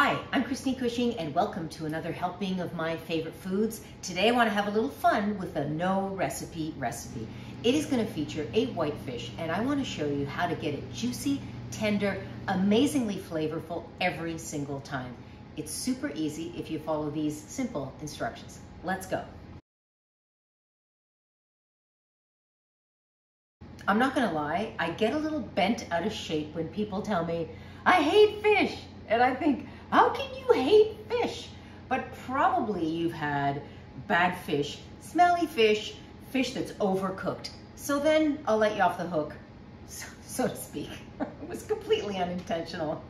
Hi, I'm ChristineCushing and welcome to another helping of my favorite foods. Today I want to have a little fun with a no recipe. It is going to feature a whitefish and I want to show you how to get it juicy, tender, amazingly flavorful every single time. It's super easy if you follow these simple instructions. Let's go. I'm not going to lie, I get a little bent out of shape when people tell me, I hate fish. And I think, how can you hate fish? But probably you've had bad fish, smelly fish, fish that's overcooked. So then I'll let you off the hook, so to speak. It was completely unintentional.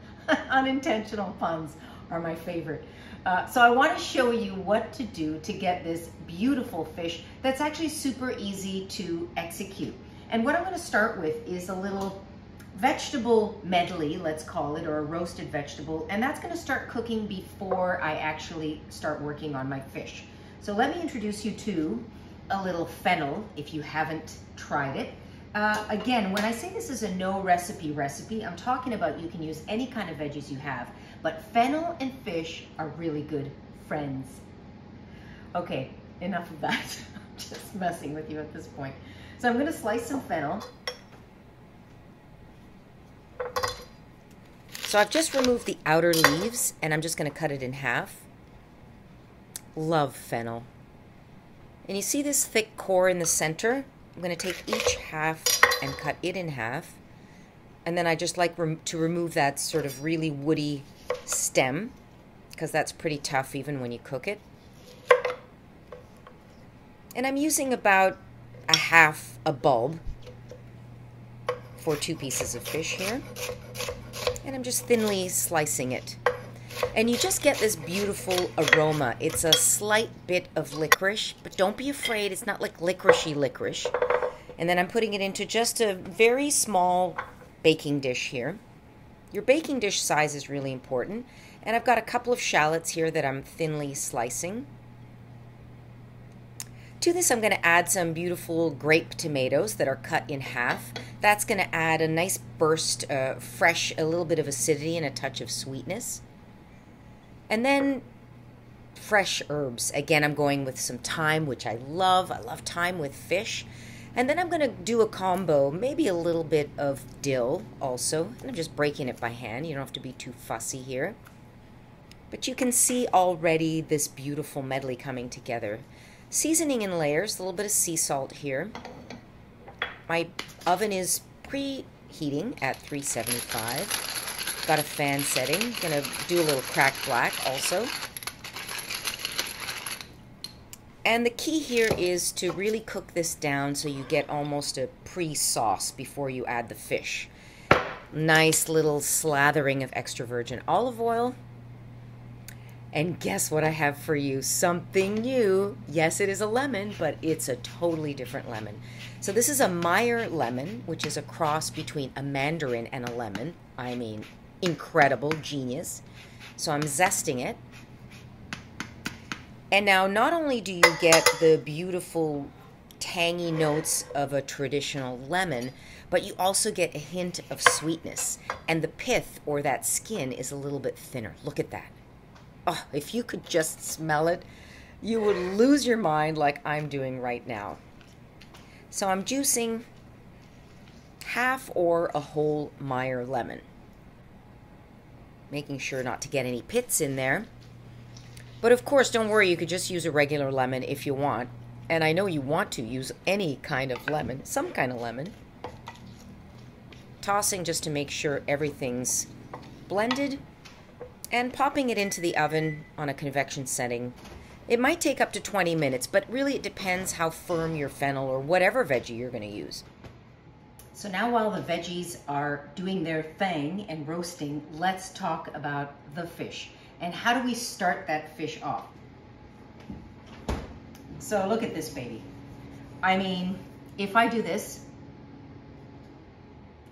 Unintentional puns are my favorite. So I want to show you what to do to get this beautiful fish that's actually super easy to execute. And what I'm going to start with is a little vegetable medley, let's call it, or a roasted vegetable, and that's going to start cooking before I actually start working on my fish. So let me introduce you to a little fennel if you haven't tried it. Again, when I say this is a no recipe, I'm talking about you can use any kind of veggies you have, but fennel and fish are really good friends. Okay, enough of that. I'm just messing with you at this point. So I'm going to slice some fennel. So I've just removed the outer leaves and I'm just going to cut it in half. Love fennel. And you see this thick core in the center? I'm going to take each half and cut it in half. And then I just like to remove that sort of really woody stem because that's pretty tough even when you cook it. And I'm using about a half a bulb for 2 pieces of fish here. And I'm just thinly slicing it. And you just get this beautiful aroma. It's a slight bit of licorice, but don't be afraid. It's not like licoricey licorice. And then I'm putting it into just a very small baking dish here. Your baking dish size is really important. And I've got a couple of shallots here that I'm thinly slicing. To this, I'm going to add some beautiful grape tomatoes that are cut in half. That's going to add a nice burst, fresh, a little bit of acidity and a touch of sweetness. And then fresh herbs. Again, I'm going with some thyme, which I love. I love thyme with fish. And then I'm going to do a combo, maybe a little bit of dill also. And I'm just breaking it by hand. You don't have to be too fussy here. But you can see already this beautiful medley coming together. Seasoning in layers, a little bit of sea salt here. My oven is preheating at 375. Got a fan setting. Gonna do a little cracked black also. And the key here is to really cook this down so you get almost a pre-sauce before you add the fish. Nice little slathering of extra virgin olive oil. And guess what I have for you? Something new. Yes, it is a lemon, but it's a totally different lemon. So this is a Meyer lemon, which is a cross between a mandarin and a lemon. I mean, incredible, genius. So I'm zesting it. And now not only do you get the beautiful tangy notes of a traditional lemon, but you also get a hint of sweetness. And the pith, or that skin, is a little bit thinner. Look at that. Oh, if you could just smell it, you would lose your mind like I'm doing right now. So I'm juicing half or a whole Meyer lemon. Making sure not to get any pits in there. But of course, don't worry, you could just use a regular lemon if you want. And I know you want to use any kind of lemon, some kind of lemon. Tossing just to make sure everything's blended. And popping it into the oven on a convection setting. It might take up to 20 minutes, but really it depends how firm your fennel or whatever veggie you're going to use. So now while the veggies are doing their thing and roasting, let's talk about the fish. And how do we start that fish off? So look at this baby. I mean, if I do this,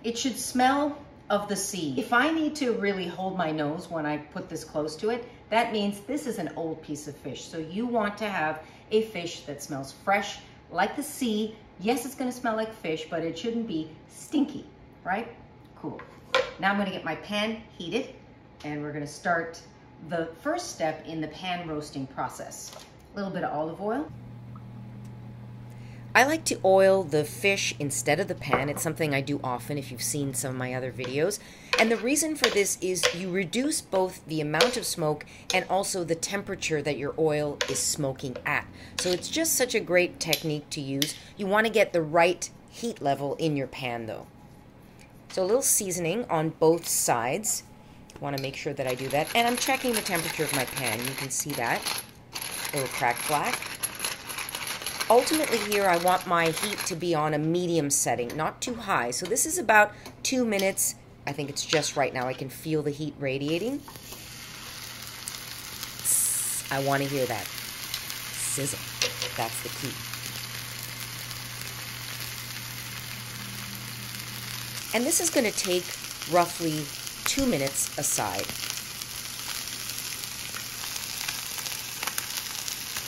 it should smell of the sea. If I need to really hold my nose when I put this close to it, that means this is an old piece of fish. So you want to have a fish that smells fresh, like the sea. Yes, it's going to smell like fish, but it shouldn't be stinky, right? Cool. Now I'm going to get my pan heated and we're going to start the first step in the pan roasting process. A little bit of olive oil. I like to oil the fish instead of the pan. It's something I do often if you've seen some of my other videos. And the reason for this is you reduce both the amount of smoke and also the temperature that your oil is smoking at. So it's just such a great technique to use. You want to get the right heat level in your pan though. So a little seasoning on both sides. I want to make sure that I do that. And I'm checking the temperature of my pan. You can see that. A little cracked black. Ultimately here, I want my heat to be on a medium setting, not too high. So this is about 2 minutes. I think it's just right now. I can feel the heat radiating. I want to hear that sizzle. That's the key. And this is going to take roughly 2 minutes aside.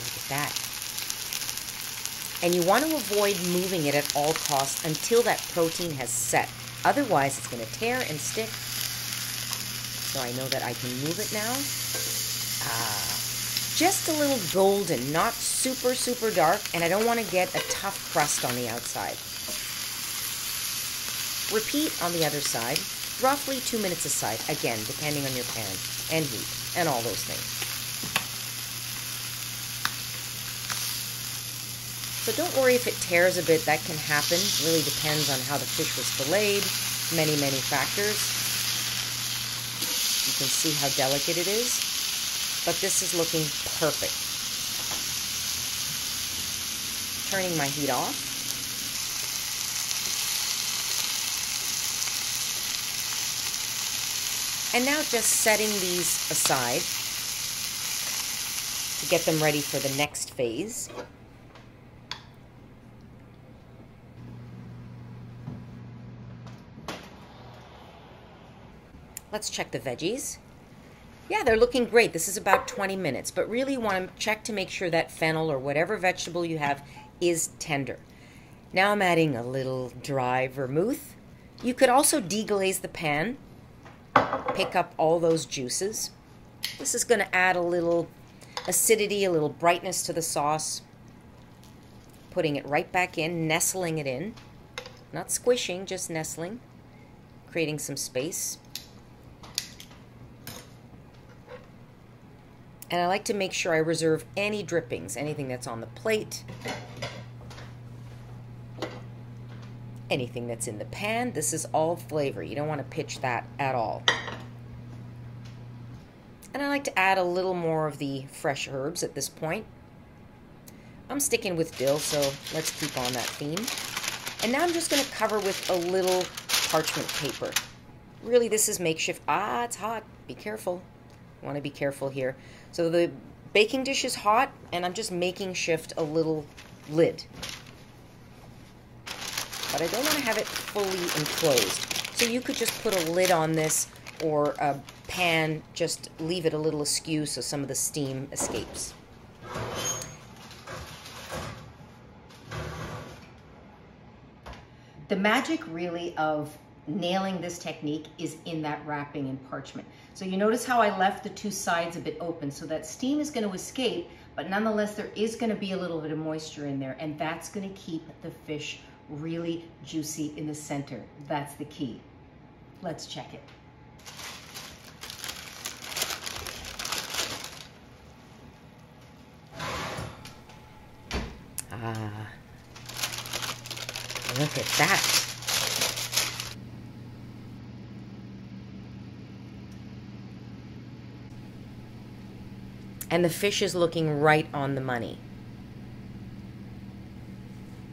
Look at that. And you want to avoid moving it at all costs until that protein has set. Otherwise, it's going to tear and stick. So I know that I can move it now. Just a little golden, not super, super dark, and I don't want to get a tough crust on the outside. Repeat on the other side, roughly 2 minutes aside, again, depending on your pan and heat and all those things. So don't worry if it tears a bit, that can happen. It really depends on how the fish was filleted, many, many factors. You can see how delicate it is, but this is looking perfect. Turning my heat off. And now just setting these aside to get them ready for the next phase. Let's check the veggies. Yeah, they're looking great. This is about 20 minutes, but really you want to check to make sure that fennel or whatever vegetable you have is tender. Now I'm adding a little dry vermouth. You could also deglaze the pan, pick up all those juices. This is going to add a little acidity, a little brightness to the sauce. Putting it right back in, nestling it in. Not squishing, just nestling. Creating some space. And I like to make sure I reserve any drippings, anything that's on the plate, anything that's in the pan. This is all flavor. You don't want to pitch that at all. And I like to add a little more of the fresh herbs at this point. I'm sticking with dill, so let's keep on that theme. And now I'm just going to cover with a little parchment paper. Really, this is makeshift. It's hot. Be careful. You want to be careful here. So the baking dish is hot, and I'm just making shift a little lid. But I don't want to have it fully enclosed. So you could just put a lid on this, or a pan, just leave it a little askew so some of the steam escapes. The magic really of nailing this technique is in that wrapping in parchment. So you notice how I left the two sides a bit open, so that steam is going to escape, but nonetheless there is going to be a little bit of moisture in there, and that's going to keep the fish really juicy in the center. That's the key. Let's check it. Look at that. And the fish is looking right on the money.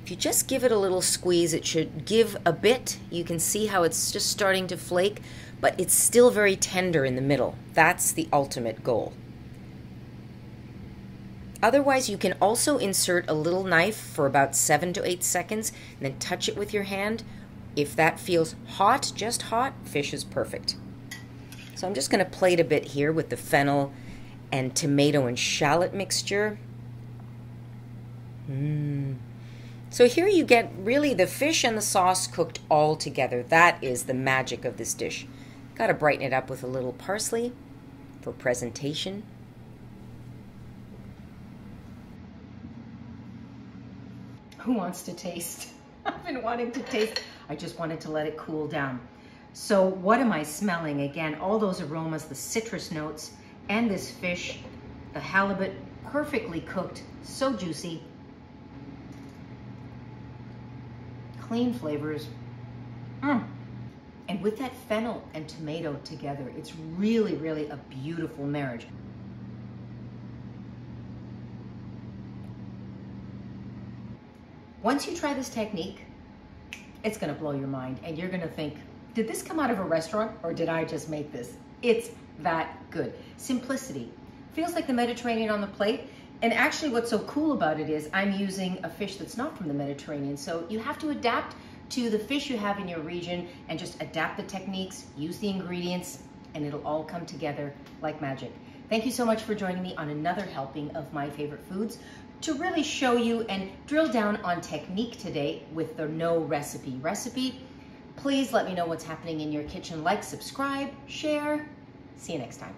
If you just give it a little squeeze, it should give a bit. You can see how it's just starting to flake, but it's still very tender in the middle. That's the ultimate goal. Otherwise, you can also insert a little knife for about 7 to 8 seconds and then touch it with your hand. If that feels hot, just hot, fish is perfect. So I'm just going to plate a bit here with the fennel and tomato and shallot mixture. So here you get really the fish and the sauce cooked all together. That is the magic of this dish. Got to brighten it up with a little parsley. for presentation. Who wants to taste? I've been wanting to taste. I just wanted to let it cool down. So what am I smelling? Again, all those aromas, the citrus notes, and this fish, the halibut, perfectly cooked, so juicy. Clean flavors. And with that fennel and tomato together, it's really, really a beautiful marriage. Once you try this technique, it's gonna blow your mind and you're gonna think, did this come out of a restaurant or did I just make this? It's that good. Simplicity. Feels like the Mediterranean on the plate. And actually what's so cool about it is I'm using a fish that's not from the Mediterranean. So you have to adapt to the fish you have in your region and just adapt the techniques, use the ingredients, and it'll all come together like magic. Thank you so much for joining me on another helping of My Favorite Foods to really show you and drill down on technique today with the no recipe. Please let me know what's happening in your kitchen. Like, subscribe, share. See you next time.